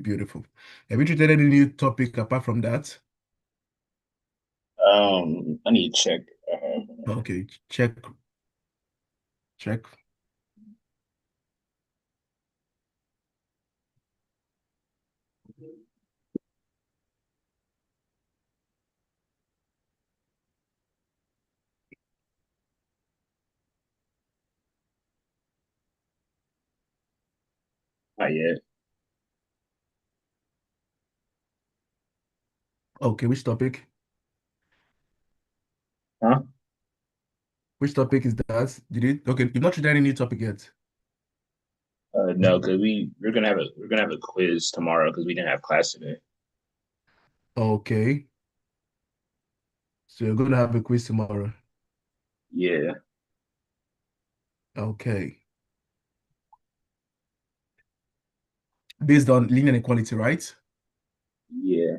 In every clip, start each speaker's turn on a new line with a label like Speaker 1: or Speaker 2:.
Speaker 1: Beautiful. Have you treated any new topic apart from that?
Speaker 2: I need to check.
Speaker 1: Okay, check, check.
Speaker 2: Not yet.
Speaker 1: Okay, which topic?
Speaker 2: Huh?
Speaker 1: Which topic is that? Did you? Okay, you've not treated any new topic yet.
Speaker 2: No, because we're gonna have a quiz tomorrow because we didn't have class today.
Speaker 1: Okay, so you're going to have a quiz tomorrow.
Speaker 2: Yeah,
Speaker 1: Okay, based on linear inequality, right?
Speaker 2: yeah,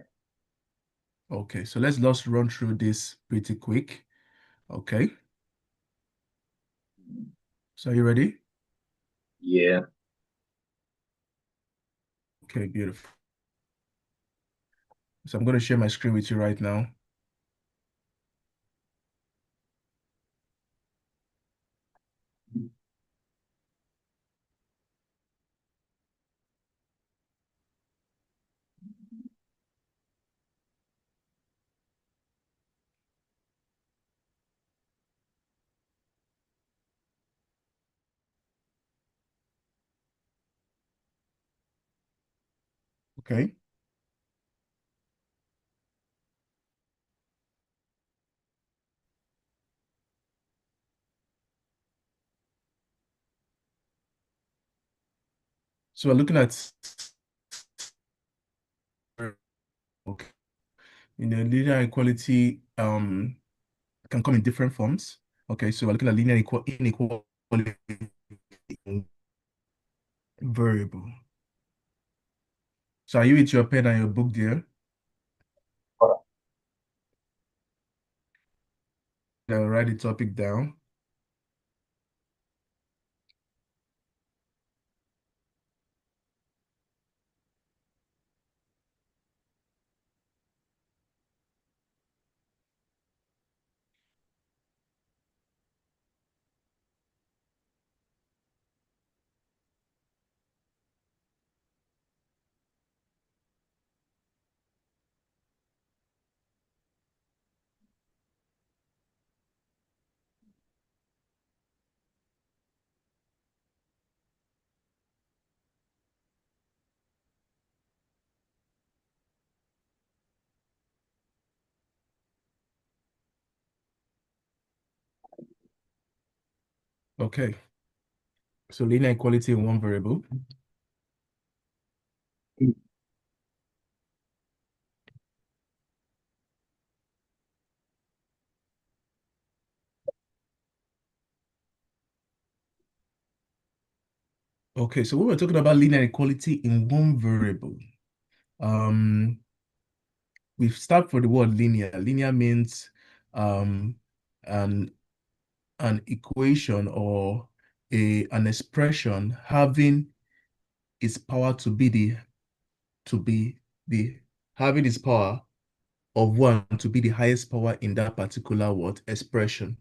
Speaker 1: Okay, so let's just run through this pretty quick. Okay, so are you ready?
Speaker 2: yeah.
Speaker 1: Okay, beautiful. So I'm going to share my screen with you right now. Okay, so we're looking at okay, linear inequality can come in different forms. Okay, so we're looking at linear inequality in variable. So are you with your pen and your book there?
Speaker 2: Hold
Speaker 1: I'll write the topic down. Okay, so linear equality in one variable.
Speaker 2: on.
Speaker 1: Okay, so when we're talking about linear equality in one variable, um, we start for the word linear. Linear means um, an an equation or an expression having its power to be the having its power of one to be the highest power in that particular word expression.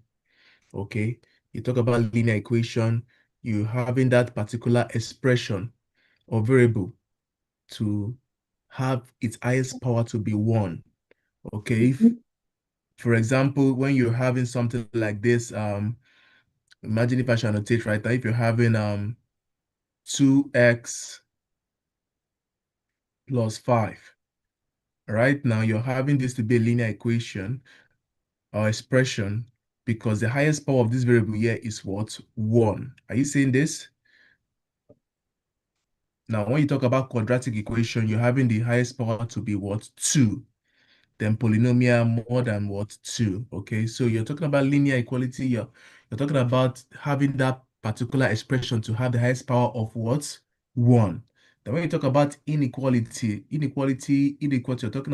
Speaker 1: Okay, you talk about linear equation, you having that particular expression or variable to have its highest power to be one. Okay, if, for example, when you're having something like this, imagine if I should annotate right now, if you're having 2x plus 5, right now you're having this to be a linear equation or expression because the highest power of this variable here is what? 1. Are you seeing this? Now, when you talk about quadratic equation, you're having the highest power to be what? 2. Then polynomial more than what? 2. Okay, so you're talking about linear equality. You're talking about having that particular expression to have the highest power of what? 1. Then when you talk about inequality, you're talking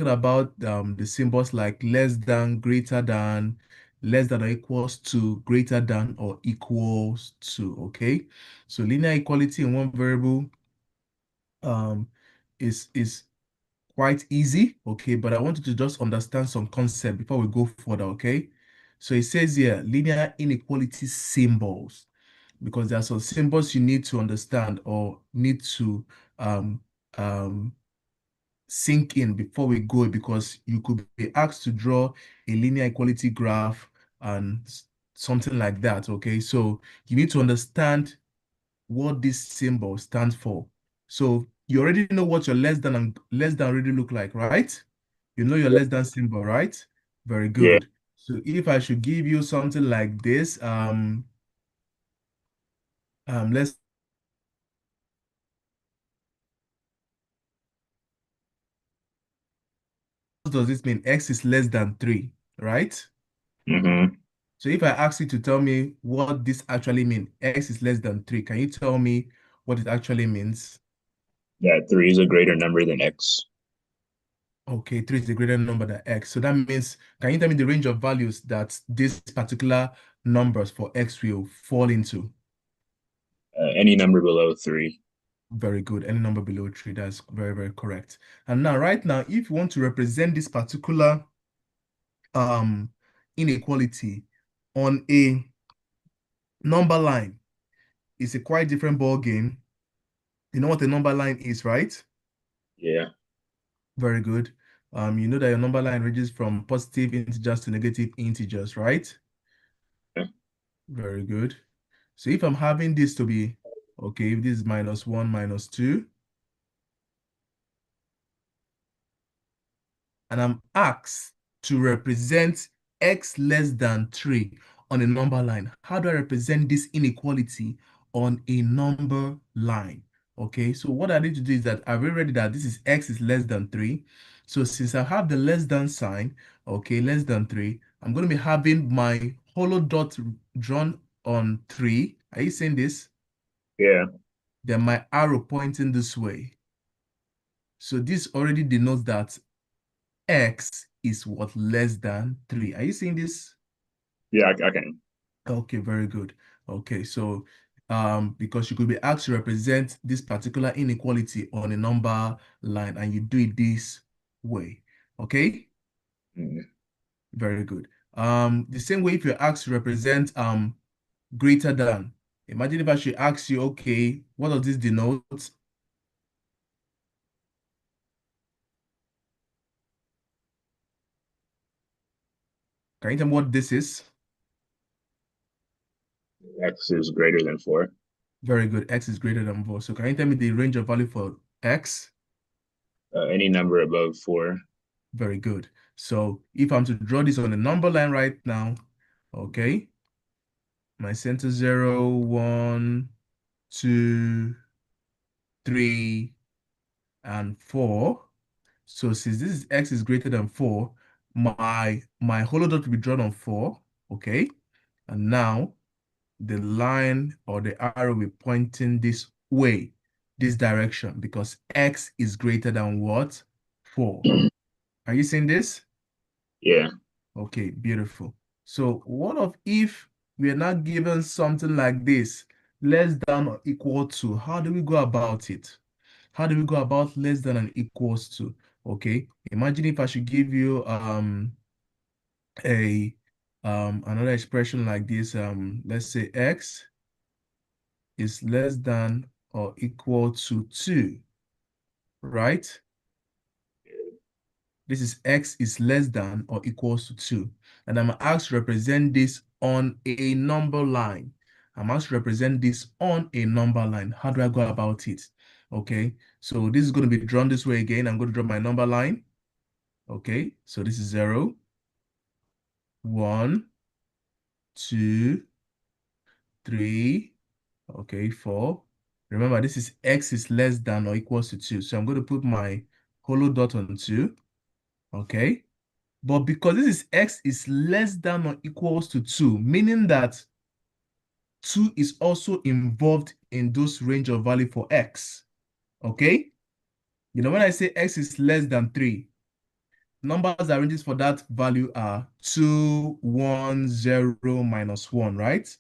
Speaker 1: about the symbols like less than, greater than, less than or equals to, greater than or equals to. Okay, so linear equality in one variable um, is quite easy, okay? But I want you to just understand some concept before we go further, okay? So it says here, linear inequality symbols, because there are some symbols you need to understand or need to um, um, sink in before we go, because you could be asked to draw a linear equality graph and something like that, okay? So you need to understand what this symbol stands for. So you already know what your less than and less than really look like, right? You know your
Speaker 2: Yeah.
Speaker 1: less than symbol, right? Very
Speaker 2: Yeah.
Speaker 1: good. So if I should give you something like this, let's what does this mean? X is less than 3, right?
Speaker 2: Mm-hmm.
Speaker 1: So if I ask you to tell me what this actually means, X is less than 3, can you tell me what it actually means?
Speaker 2: Yeah, three is a greater number than X.
Speaker 1: Okay, 3 is a greater number than X. So that means, can you tell me the range of values that this particular numbers for X will fall into?
Speaker 2: Any number below three.
Speaker 1: Very good. Any number below 3, that's very, very correct. And now, right now, if you want to represent this particular um inequality on a number line, it's a quite different ball game. You know what a number line is, right?
Speaker 2: Yeah.
Speaker 1: Very good. You know that your number line ranges from positive integers to negative integers, right?
Speaker 2: Yeah.
Speaker 1: Very good. So if I'm having this to be, okay, if this is -1, -2, and I'm asked to represent X less than 3 on a number line, how do I represent this inequality on a number line? Okay, so what I need to do is that I've already that this is X is less than 3. So since I have the less than sign, okay, less than 3, I'm going to be having my hollow dot drawn on 3. Are you seeing this?
Speaker 2: Yeah.
Speaker 1: Then my arrow pointing this way. So this already denotes that X is what less than 3. Are you seeing this?
Speaker 2: Yeah, I can.
Speaker 1: Okay, very good. Okay, so because you could be asked to represent this particular inequality on a number line and you do it this way. Okay,
Speaker 2: Mm.
Speaker 1: very good. The same way if you're asked to represent greater than. Imagine if I should ask you, okay, what does this denote? Can you tell me what this is?
Speaker 2: X is greater than four.
Speaker 1: Very good. X is greater than 4. So can you tell me the range of value for X?
Speaker 2: Any number above four.
Speaker 1: Very good. So if I'm to draw this on a number line right now, okay, my center 0, 1, 2, 3, and 4. So since this is X is greater than 4, my hollow dot will be drawn on 4, okay? And now the line or the arrow will be pointing this way, this direction, because X is greater than what? 4. Are you seeing this?
Speaker 2: Yeah.
Speaker 1: Okay, beautiful. So what of if we are not given something like this, less than or equal to? How do we go about it? How do we go about less than and equals to? Okay, imagine if I should give you a another expression like this. Let's say x is less than or equal to 2, right? This is x is less than or equals to 2. And I'm asked to represent this on a number line. I'm asked to represent this on a number line. How do I go about it? Okay, so this is going to be drawn this way again. I'm going to draw my number line. Okay, so this is 0, 1, 2, 3, okay, 4. Remember, this is x is less than or equals to 2. So I'm going to put my hollow dot on 2. Okay. But because this is x is less than or equals to 2, meaning that 2 is also involved in those range of value for x. Okay? You know, when I say x is less than 3, numbers that ranges for that value are 2, 1, 0, -1, right?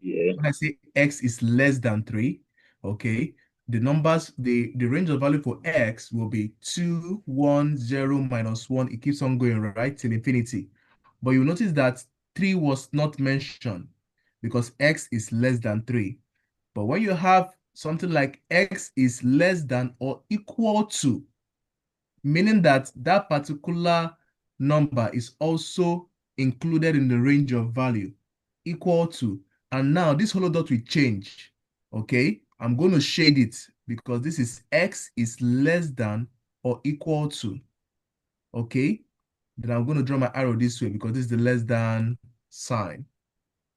Speaker 2: Yeah.
Speaker 1: When I say x is less than 3, okay, the range of value for x will be 2, 1, 0, -1. It keeps on going, right, till infinity. But you notice that 3 was not mentioned because x is less than 3. But when you have something like x is less than or equal to, meaning that that particular number is also included in the range of value, equal to, and now this hollow dot will change, okay? I'm going to shade it because this is x is less than or equal to, okay? Then I'm going to draw my arrow this way because this is the less than sign.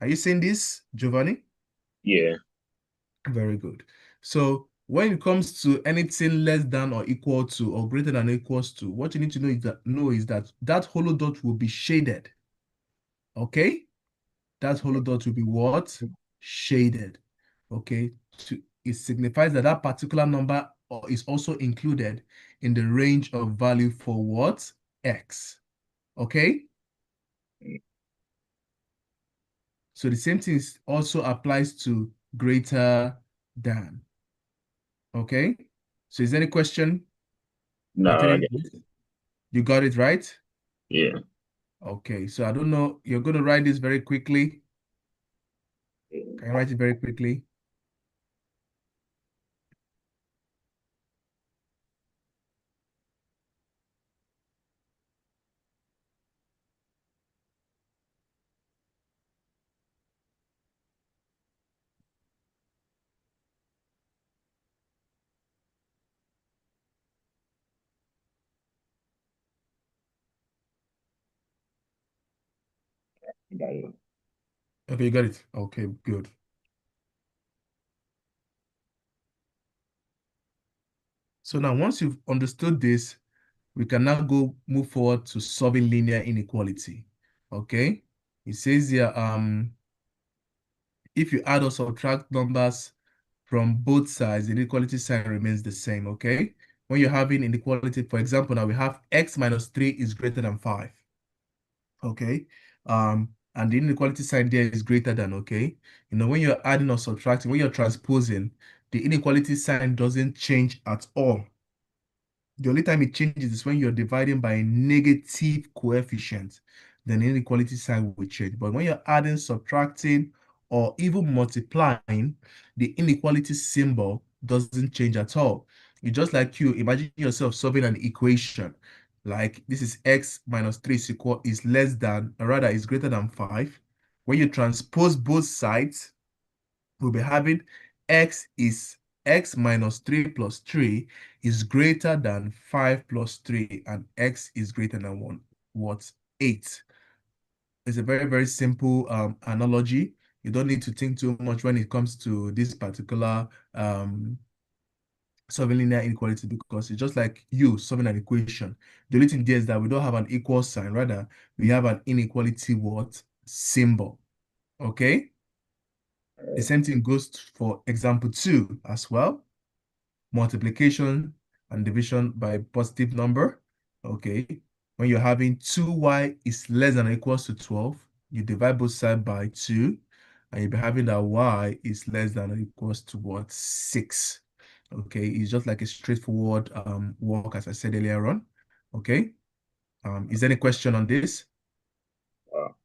Speaker 1: Are you seeing this, Giovanni?
Speaker 2: Yeah.
Speaker 1: Very good. So when it comes to anything less than or equal to or greater than or equals to, what you need to know is that that hollow dot will be shaded. Okay? That hollow dot will be what? Shaded. Okay? It signifies that that particular number is also included in the range of value for what? X. Okay? So the same thing also applies to greater than. Okay? So is there any question
Speaker 2: No, I
Speaker 1: pertaining
Speaker 2: got
Speaker 1: to this? You got it right?
Speaker 2: yeah.
Speaker 1: Okay, so I don't know. You're going to write this very quickly. Can you write it very quickly?
Speaker 2: I got it.
Speaker 1: Okay, you got it. Okay, good. So now once you've understood this, we can now go move forward to solving linear inequality. Okay? It says here, if you add or subtract numbers from both sides, the inequality sign remains the same, okay? When you're having inequality, for example, now we have x minus 3 is greater than 5. Okay, and the inequality sign there is greater than, okay? When you're adding or subtracting, when you're transposing, the inequality sign doesn't change at all. The only time it changes is when you're dividing by a negative coefficient, then the inequality sign will change. But when you're adding, subtracting, or even multiplying, the inequality symbol doesn't change at all. It's just like you imagine yourself solving an equation. Like this is x minus 3 is less than, or rather is greater than 5. When you transpose both sides, we'll be having x minus 3 plus 3 is greater than 5 plus 3, and x is greater than 1. What? 8. It's a very, very simple analogy. You don't need to think too much when it comes to this particular solving linear inequality because it's just like you solving an equation. The only thing there is that we don't have an equal sign, rather, we have an inequality what? Symbol. Okay? The same thing goes for example 2 as well. Multiplication and division by positive number. Okay. When you're having 2y is less than or equals to 12, you divide both sides by 2, and you'll be having that y is less than or equals to what? 6. Okay. It's just like a straightforward work, as I said earlier on. Okay. Is there any question on this?
Speaker 2: Wow.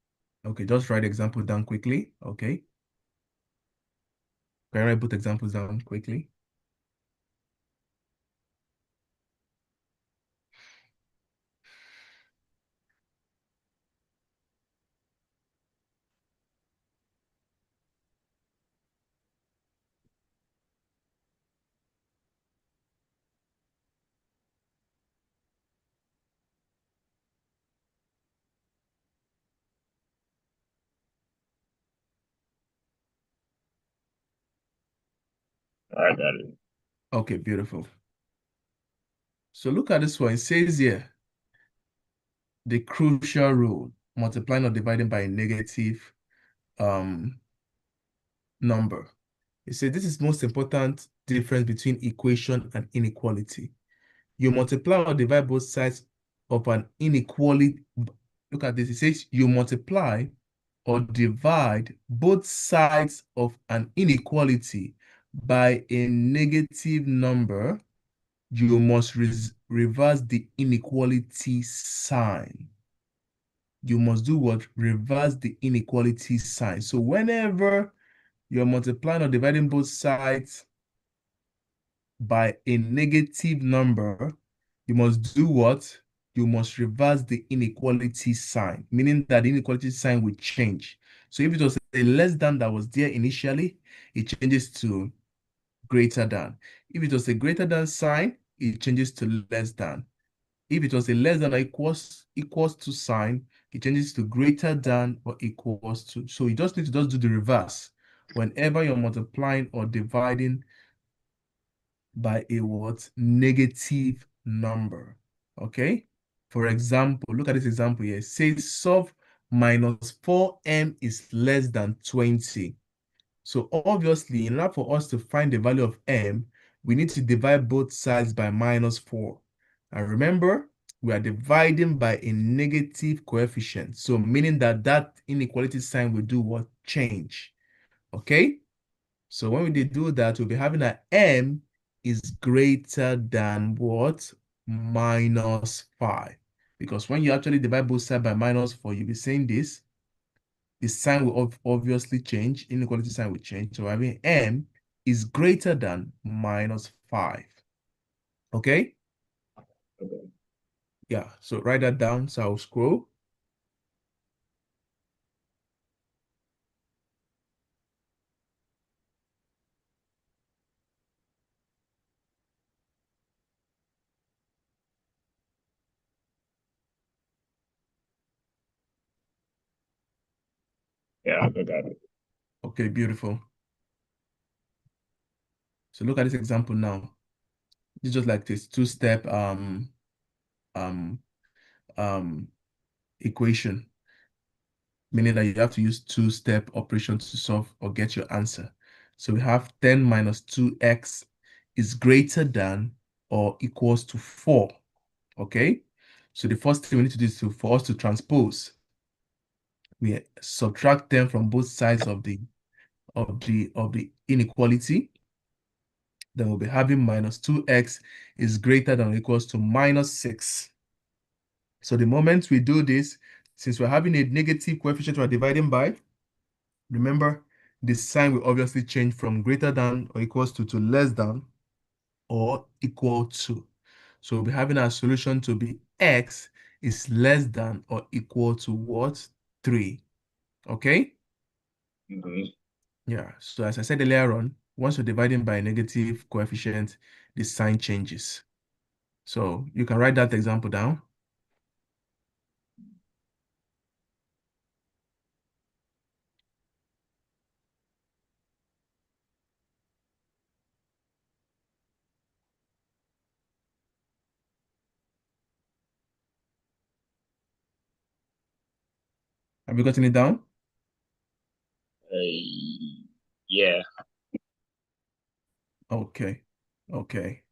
Speaker 1: Okay, just write example down quickly. Okay. Can I put examples down quickly?
Speaker 2: I got it.
Speaker 1: Okay, beautiful. So look at this one. It says here, the crucial rule, multiplying or dividing by a negative number. It says this is most important difference between equation and inequality. You multiply or divide both sides of an inequality. Look at this. It says you multiply or divide both sides of an inequality by a negative number, you must reverse the inequality sign. You must do what? Reverse the inequality sign. So whenever you're multiplying or dividing both sides by a negative number, you must do what? You must reverse the inequality sign, meaning that the inequality sign will change. So if it was a less than that was there initially, it changes to greater than. If it was a greater than sign, it changes to less than. If it was a less than or equals to sign, it changes to greater than or equals to. So you just need to just do the reverse. Whenever you're multiplying or dividing by a what? Negative number. Okay? For example, look at this example here. Say solve minus 4m is less than 20. So obviously, in order for us to find the value of m, we need to divide both sides by minus 4. And remember, we are dividing by a negative coefficient. So meaning that that inequality sign will do what? Change. Okay? So when we do that, we'll be having that m is greater than what? Minus 5. Because when you actually divide both sides by minus 4, you'll be saying this. The sign will obviously change. Inequality sign will change. So having m is greater than minus 5. Okay?
Speaker 2: Okay.
Speaker 1: Yeah. So write that down. So I'll scroll.
Speaker 2: Yeah, I got it.
Speaker 1: Okay, beautiful. So look at this example now. It's just like this two-step um um equation, meaning that you have to use two-step operations to solve or get your answer. So we have 10 minus 2x is greater than or equals to 4. Okay? So the first thing we need to do is for us to transpose. We subtract 10 from both sides of the inequality. Then we'll be having minus 2x is greater than or equals to minus 6. So the moment we do this, since we're having a negative coefficient we're dividing by, remember, the sign will obviously change from greater than or equals to less than or equal to. So we'll be having our solution to be x is less than or equal to what? 3. Okay?
Speaker 2: Mhm.
Speaker 1: Yeah. So as I said earlier on, once you're dividing by a negative coefficient, the sign changes. So you can write that example down. Have you gotten it down?
Speaker 2: Yeah.
Speaker 1: Okay. Okay.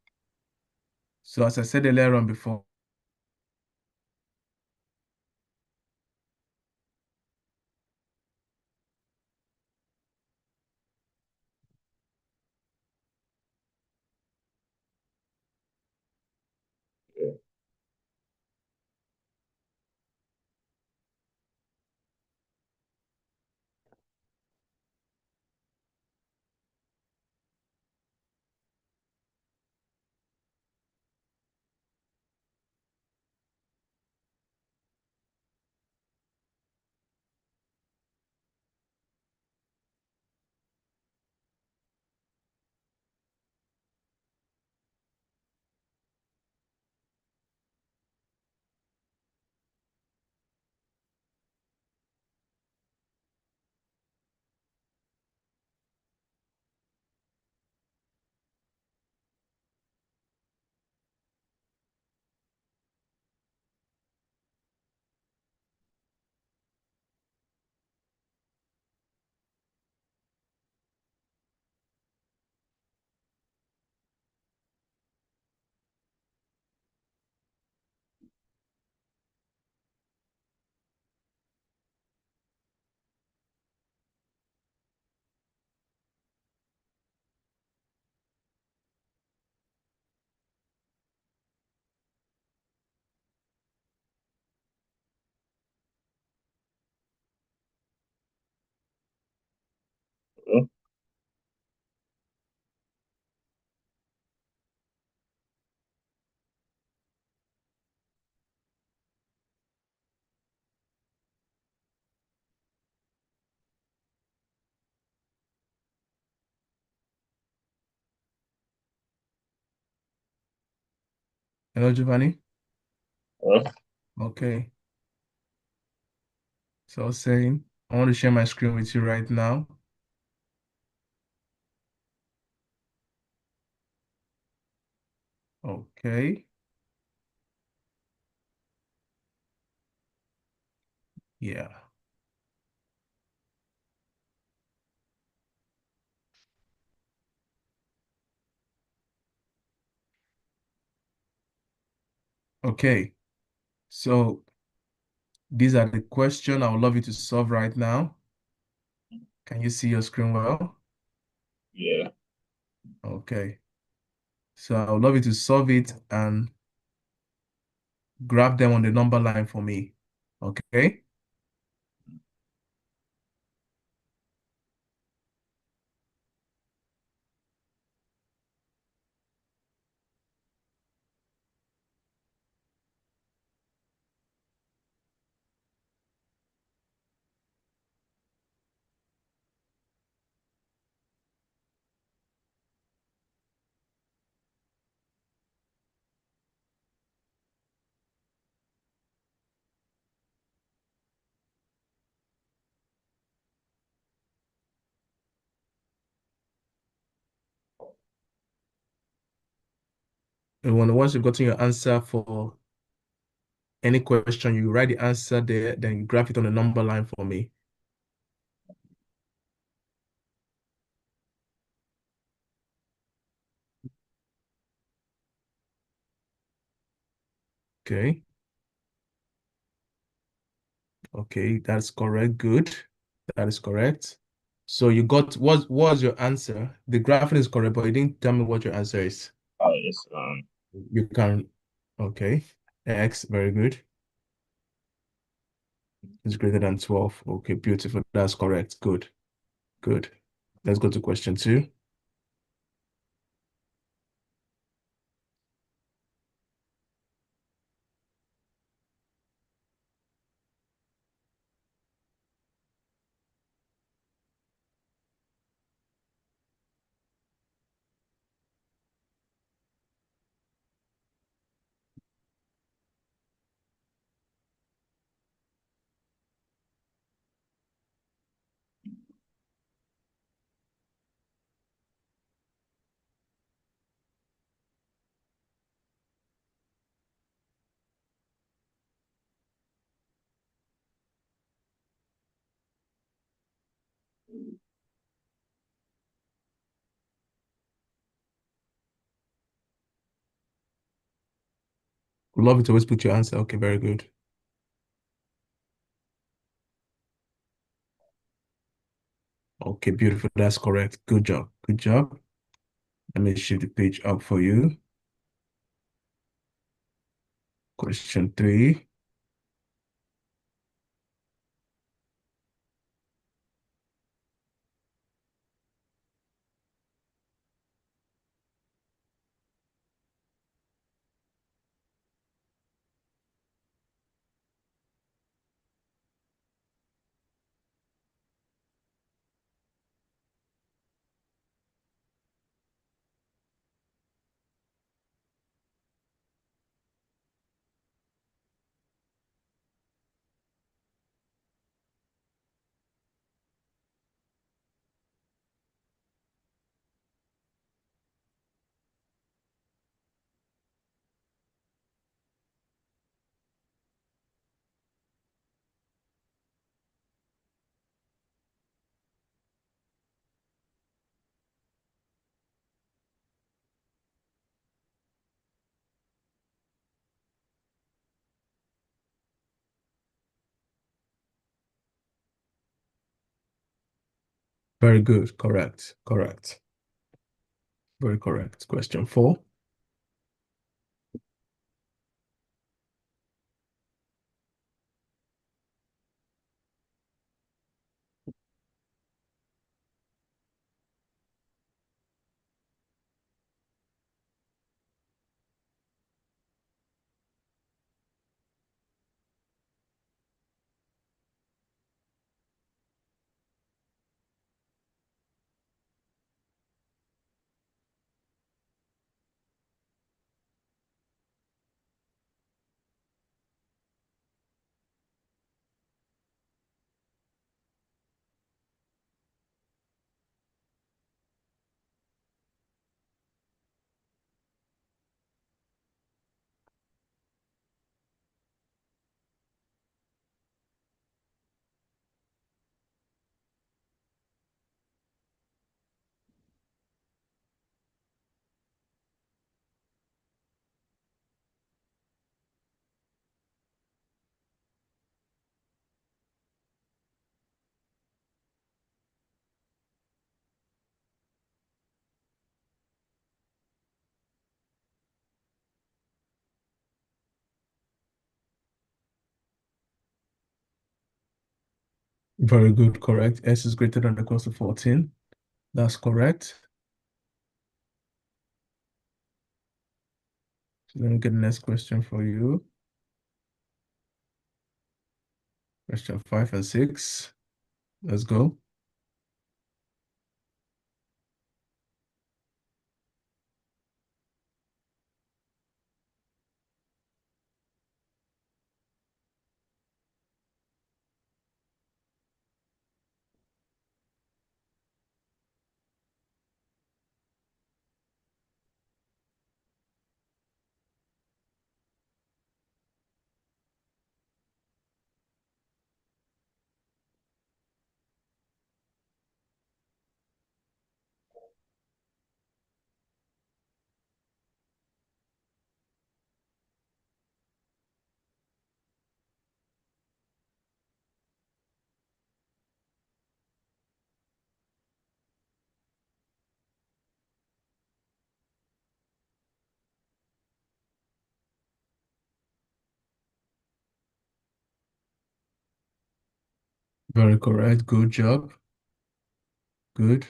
Speaker 1: So as I said earlier on before,
Speaker 2: Yeah.
Speaker 1: Hello, Giovanni.
Speaker 2: Well,
Speaker 1: Okay. So I was saying, I want to share my screen with you right now. Okay. Yeah. Okay. So these are the questions I would love you to solve right now. Can you see your screen well?
Speaker 2: yeah.
Speaker 1: Okay. So I would love you to solve it and grab them on the number line for me. Okay. And once you've gotten your answer for any question, you write the answer there, then you graph it on the number line for me. Okay. Okay, that's correct. Good. That is correct. So you got what was your answer? The graphing is correct, but you didn't tell me what your answer is.
Speaker 2: Oh, yes.
Speaker 1: You can, okay. X, very good. It's greater than 12. Okay, beautiful. That's correct. Good. Good. Let's go to question two. Love it to always put your answer. Okay, very good. Okay, beautiful. That's correct. Good job. Good job. Let me shift the page up for you. Question three. Very good. Correct. Correct. Very correct. Question four. Very good, correct. S is greater than or equals to 14. That's correct. So let me get the next question for you. Question 5 and 6. Let's go. Very correct. Good job. Good.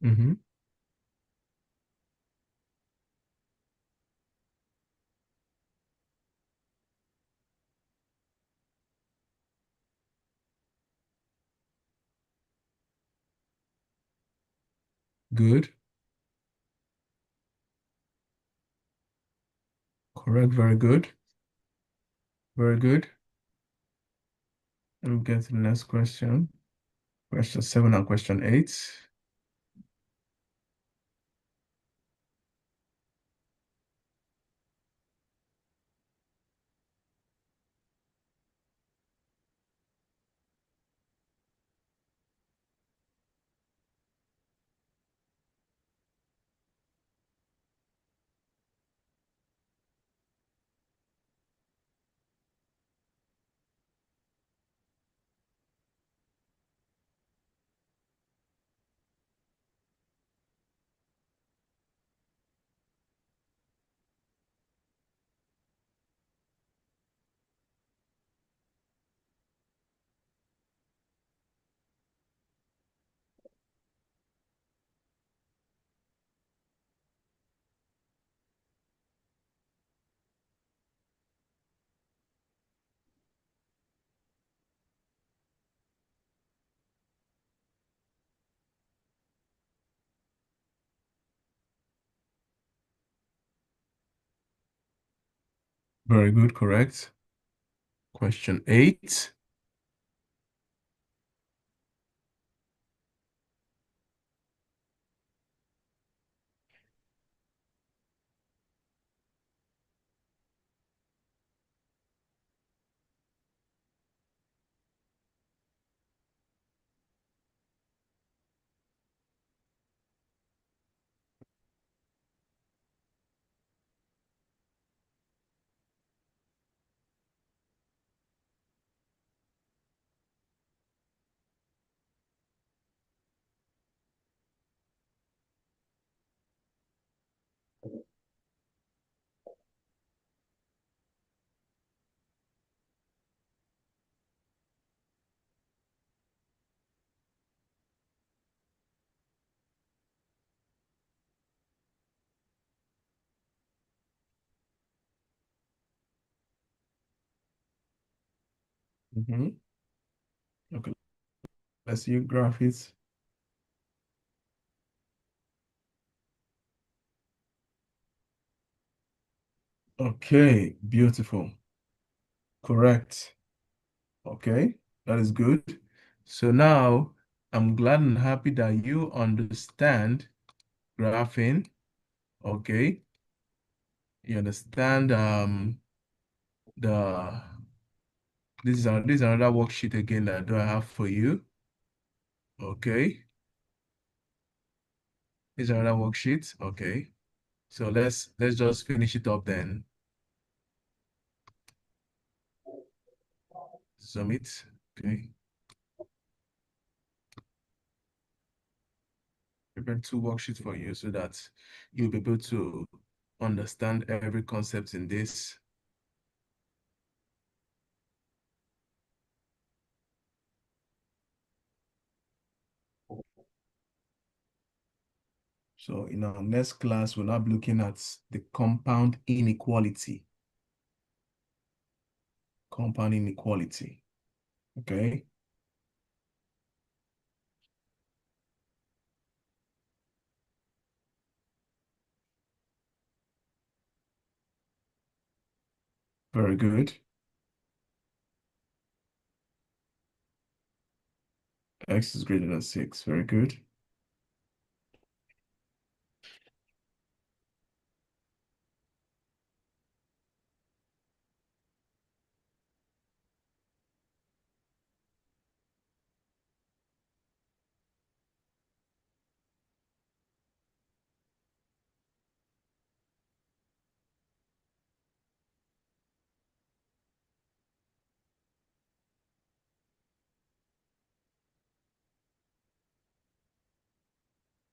Speaker 1: Mm-hmm. Good. Correct. Very good. Very good. Let me get to the next question. Question 7 and question 8. Very good. Correct. Question 8. Mm-hmm. Okay. Let's see your graphics. it. Okay, beautiful. Correct. Okay, that is good. So now I'm glad and happy that you understand graphing. Okay, you understand the this is another worksheet again that I do have for you. Okay, this is another worksheet. Okay, so let's just finish it up then. Submit. Okay, prepare two worksheets for you so that you'll be able to understand every concept in this. So in our next class, we'll now be looking at the compound inequality. Compound inequality. Okay. Very good. X is greater than 6. Very good.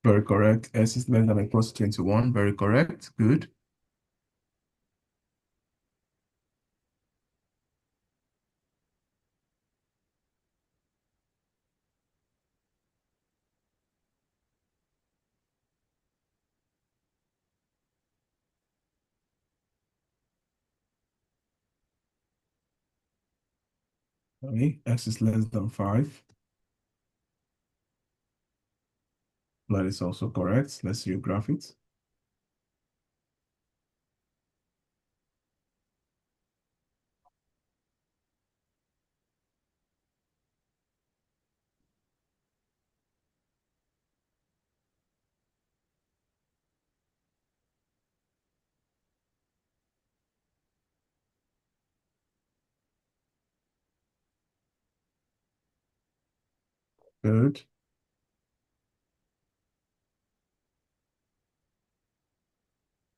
Speaker 1: Very correct. S is less than or equal to 21. Very correct. Good. Okay. X is less than 5. That is also correct. Let's see your graph it. Good.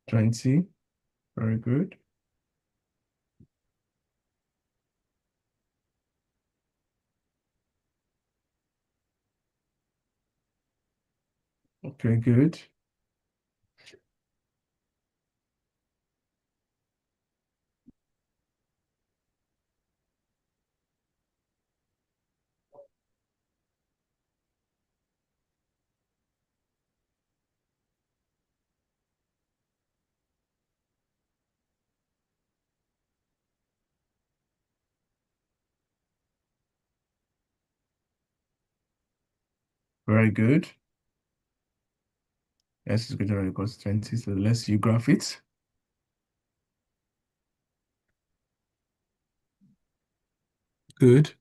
Speaker 1: Twenty. Very good. Okay, good. Very good. S is greater than or equal to 20. So let's see you graph it. Good.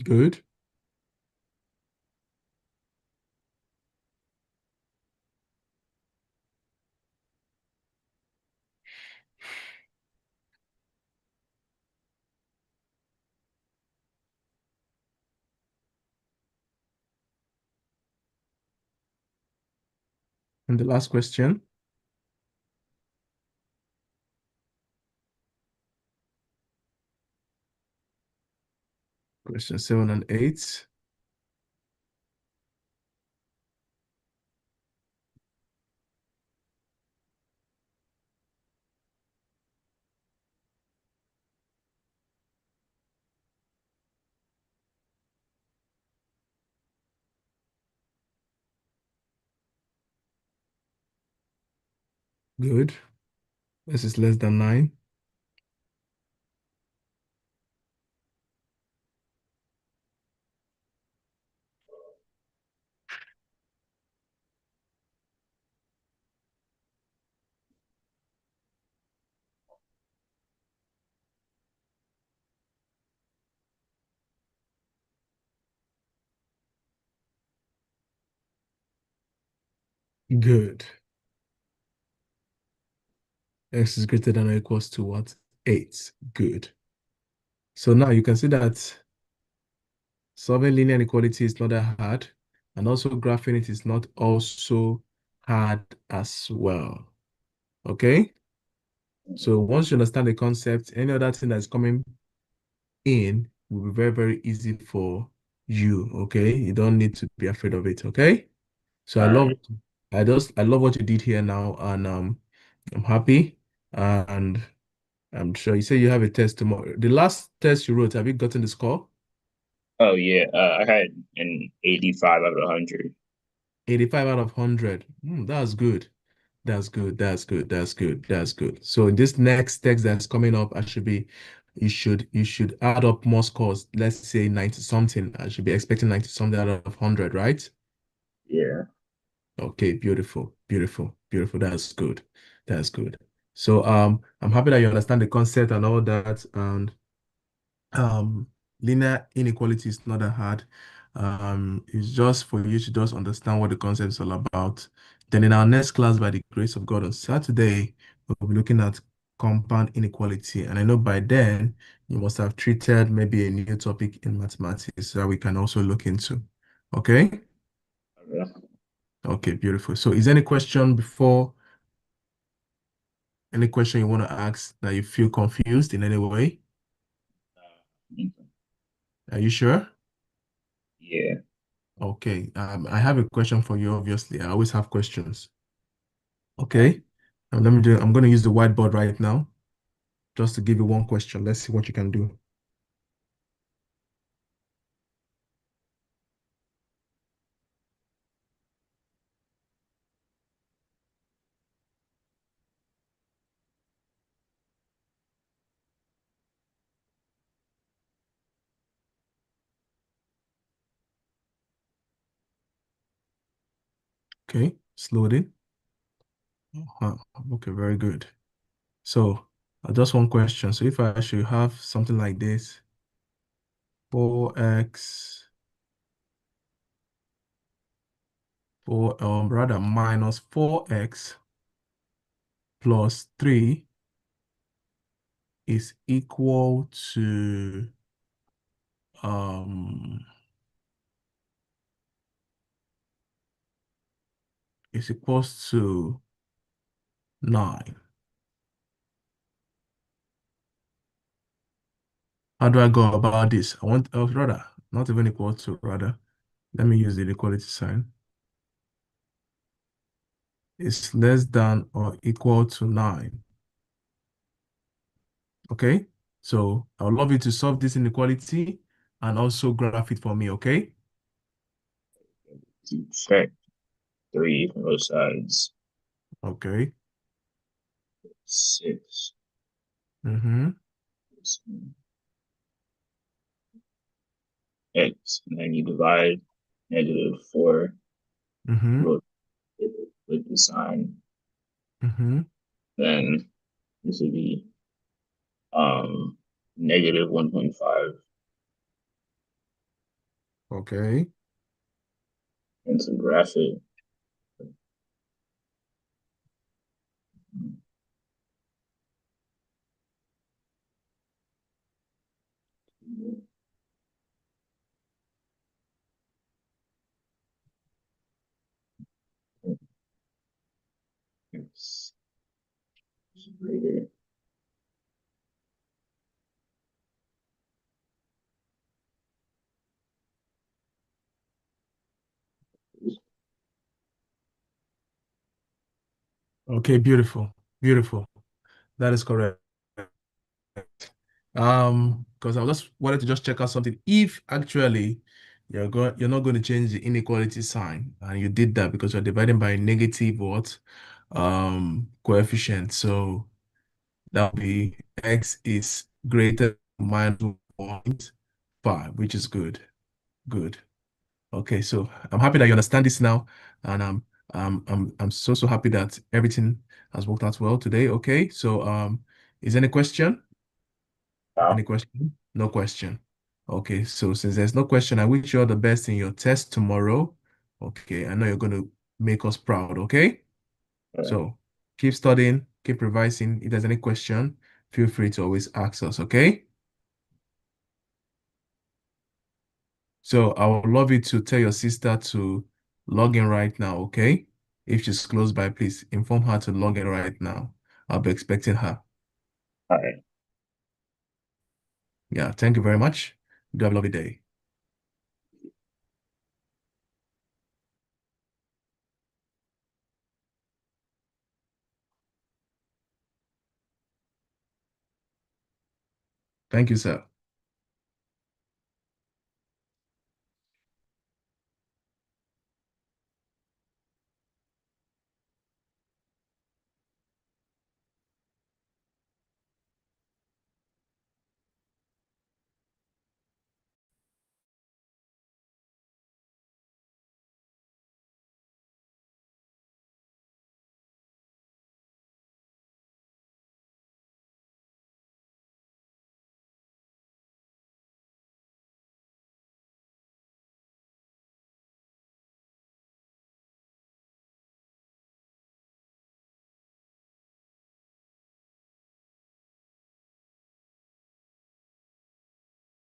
Speaker 1: Good. And the last question. Question 7 and 8. Good. This is less than 9. Good. X is greater than or equals to what? 8. Good. So now you can see that solving linear inequality is not that hard, and also graphing it is not also hard as well. Okay? So once you understand the concept, any other thing that's coming in will be very, very easy for you. Okay? You don't need to be afraid of it. Okay? So
Speaker 2: All right.
Speaker 1: I love what you did here now, and I'm happy. And I'm sure you say you have a test tomorrow. The last test you wrote, have you gotten the score?
Speaker 2: Oh yeah, I had an 85 out of 100.
Speaker 1: 85 out of 100. That's good. That's good. That's good. That's good. That's good. So in this next text that's coming up, you should add up more scores. Let's say 90 something. I should be expecting 90 something out of 100, right?
Speaker 2: Yeah.
Speaker 1: Okay, beautiful. Beautiful. Beautiful. That's good. That's good. So I'm happy that you understand the concept and all that. And um linear inequality is not that hard. It's just for you to just understand what the concept is all about. Then in our next class, by the grace of God, on Saturday, we'll be looking at compound inequality. And I know by then you must have treated maybe a new topic in mathematics that we can also look into. Okay?
Speaker 2: Okay.
Speaker 1: Okay, beautiful. So is there any question you want to ask that you feel confused in any way? Are you sure?
Speaker 2: Yeah.
Speaker 1: Okay, I have a question for you, obviously. I always have questions. Okay. I'm going to use the whiteboard right now just to give you one question. Let's see what you can do. Okay, it's loading. Okay, very good. So, just one question. So if I should have something like this, 4x, rather minus 4x plus 3 is equal to um is equals to 9. How do I go about this? I want rather not even equal to, rather. Let me use the equality sign. It's less than or equal to 9. Okay? So I would love you to solve this inequality and also graph it for me, okay?
Speaker 2: Check 3 from both sides.
Speaker 1: Okay.
Speaker 2: 6.
Speaker 1: Mm-hmm.
Speaker 2: X. And then you divide -4
Speaker 1: Mm-hmm.
Speaker 2: with, with the sign.
Speaker 1: Mm-hmm.
Speaker 2: Then this would be -1.5.
Speaker 1: Okay.
Speaker 2: And to graph it, it's greater.
Speaker 1: Okay, beautiful. Beautiful. That is correct. Because I just wanted to just check out something. If actually you're not going to change the inequality sign, and you did that because you're dividing by negative what? coefficient. So that will be x is greater than minus 1.5, which is good. Good. Okay, so I'm happy that you understand this now, and I'm so happy that everything has worked out well today. Okay, so is there any question? Any
Speaker 2: Wow.
Speaker 1: question? No question. Okay, so since there's no question, I wish you all the best in your test tomorrow. Okay, I know you're going to make us proud. Okay,
Speaker 2: All right.
Speaker 1: so keep studying, keep revising. If there's any question, feel free to always ask us. Okay, so I would love you to tell your sister to log in right now. Okay, if she's close by, please inform her to log in right now. I'll be expecting her.
Speaker 2: All right.
Speaker 1: Yeah, thank you very much. Do have a lovely day. Thank you, sir.